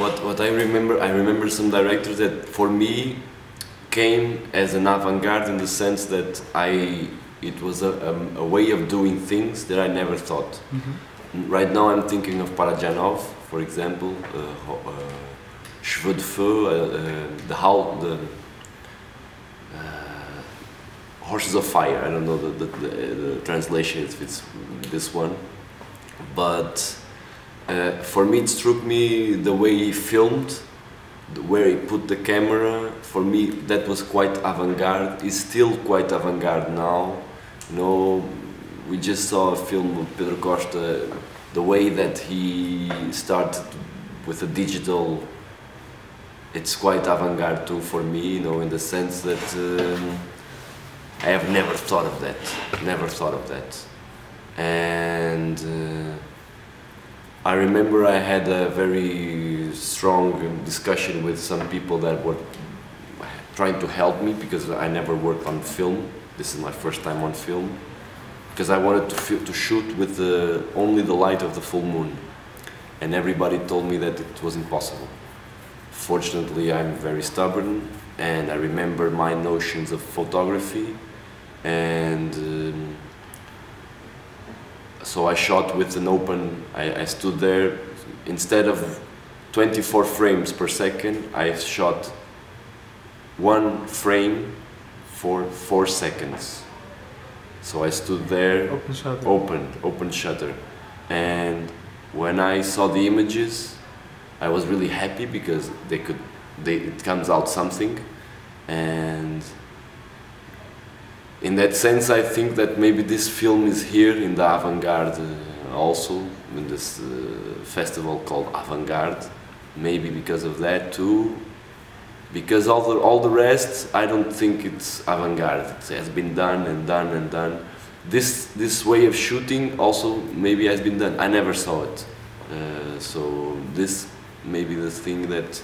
What I remember some directors that for me came as an avant-garde in the sense that it was a way of doing things that I never thought. Right now I'm thinking of Parajanov, for example, Cheveux de Feu, the Horses of Fire. I don't know the translation if it's this one, but for me it struck me the way he filmed, where he put the camera. For me that was quite avant-garde. It's still quite avant-garde now. You know, we just saw a film of Pedro Costa, the way that he started with a digital, it's quite avant-garde too for me, you know, in the sense that I have never thought of that, and I remember I had a very strong discussion with some people that were trying to help me, because I never worked on film. This is my first time on film, because I wanted to shoot with only the light of the full moon, and everybody told me that it was impossible. Fortunately, I'm very stubborn, and I remember my notions of photography, and so I shot with an open. I stood there, instead of 24 frames per second, I shot one frame for 4 seconds. So I stood there, open shutter, and when I saw the images, I was really happy because it comes out something, and in that sense I think that maybe this film is here in the avant-garde also, in this festival called Avant-Garde, maybe because of that too. Because all the rest, I don't think it's avant-garde. It has been done and done and done. This way of shooting also maybe has been done. I never saw it. So this may be the thing that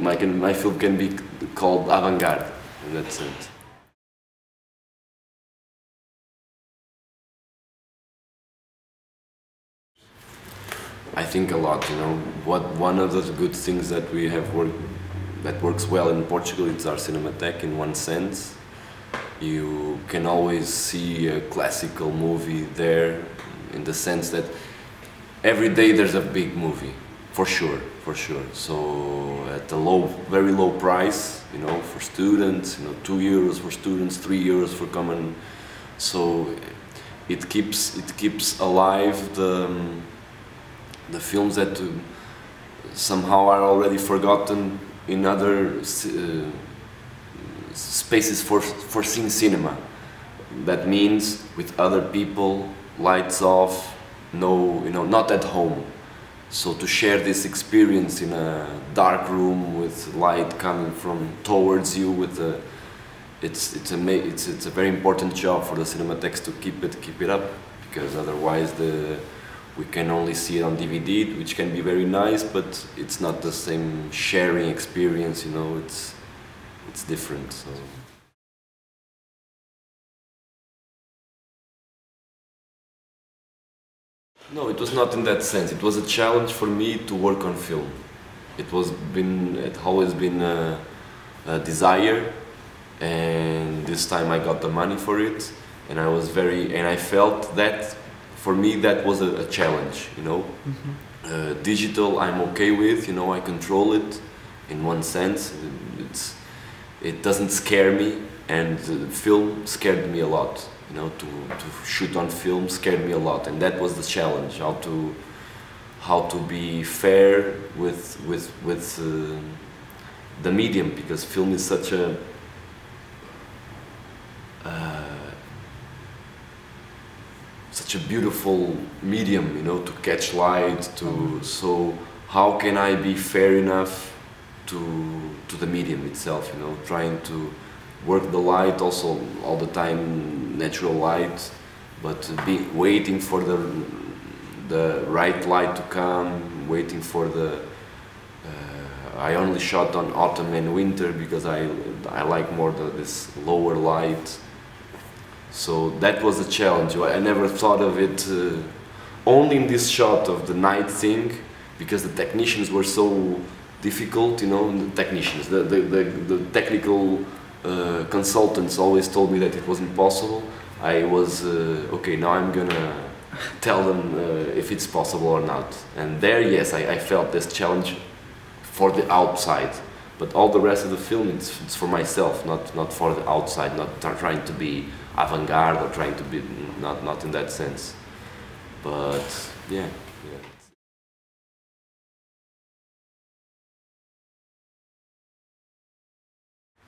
my film can be called avant-garde in that sense. I think a lot, you know. One of the good things that we have that works well in Portugal, it's our Cinematheque in one sense. You can always see a classical movie there, in the sense that every day there's a big movie, for sure. So at a very low price, you know, for students, you know, €2 for students, €3 for common. So it keeps alive the films that somehow are already forgotten in other spaces for seeing cinema. That means with other people, lights off, not at home. So to share this experience in a dark room with light coming from towards you, it's a very important job for the Cinematheques to keep it up, because otherwise we can only see it on DVD, which can be very nice, but it's not the same sharing experience, you know, it's different. So. No, it was not in that sense. It was a challenge for me to work on film. It always been a desire, and this time I got the money for it, and I felt that for me that was a challenge, you know. Digital I'm okay with, you know, I control it in one sense. It doesn't scare me, and film scared me a lot. You know, to shoot on film scared me a lot, and that was the challenge: how to be fair with the medium, because film is such a beautiful medium, you know, to catch light. So how can I be fair enough to the medium itself? You know, trying to work the light also all the time, natural light, but waiting for the right light to come, waiting for I only shot on autumn and winter because I like more this lower light. So that was a challenge. I never thought of it only in this shot of the night thing, because the technicians were so difficult, you know, the technicians, the technical consultants always told me that it wasn't possible. I was, okay, now I'm gonna tell them if it's possible or not. And there, yes, I felt this challenge for the outside. But all the rest of the film, it's for myself, not for the outside, not trying to be avant-garde or trying to be, not in that sense. But, yeah.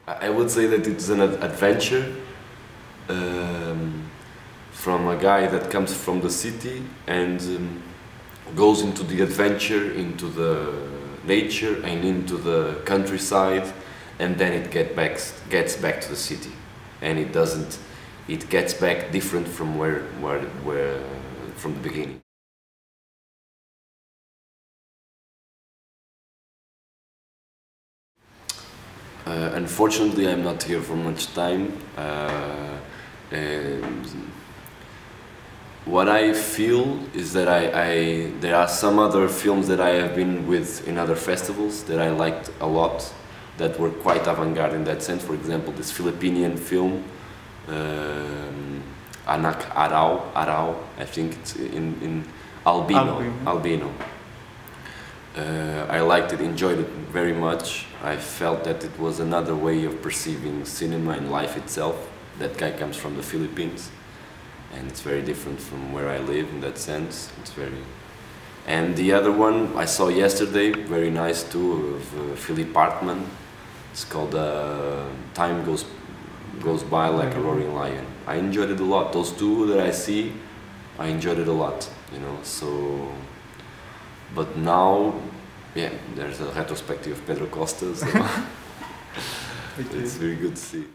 I would say that it's an adventure from a guy that comes from the city and goes into the adventure, into the nature and into the countryside, and then it gets back to the city, and it gets back different from where from the beginning. Unfortunately, I'm not here for much time. What I feel is that there are some other films that I have been with in other festivals that I liked a lot, that were quite avant-garde in that sense. For example, this Filipinian film, Anak Arau, I think it's in Albino. I liked it, enjoyed it very much. I felt that it was another way of perceiving cinema and life itself. That guy comes from the Philippines, and it's very different from where I live in that sense. It's very... And the other one I saw yesterday, very nice too, of Philip Hartman. It's called Time Goes By Like a Roaring Lion. I enjoyed it a lot. Those two that I see, I enjoyed it a lot, you know, so... But now, yeah, there's a retrospective of Pedro Costa, so it's very good to see.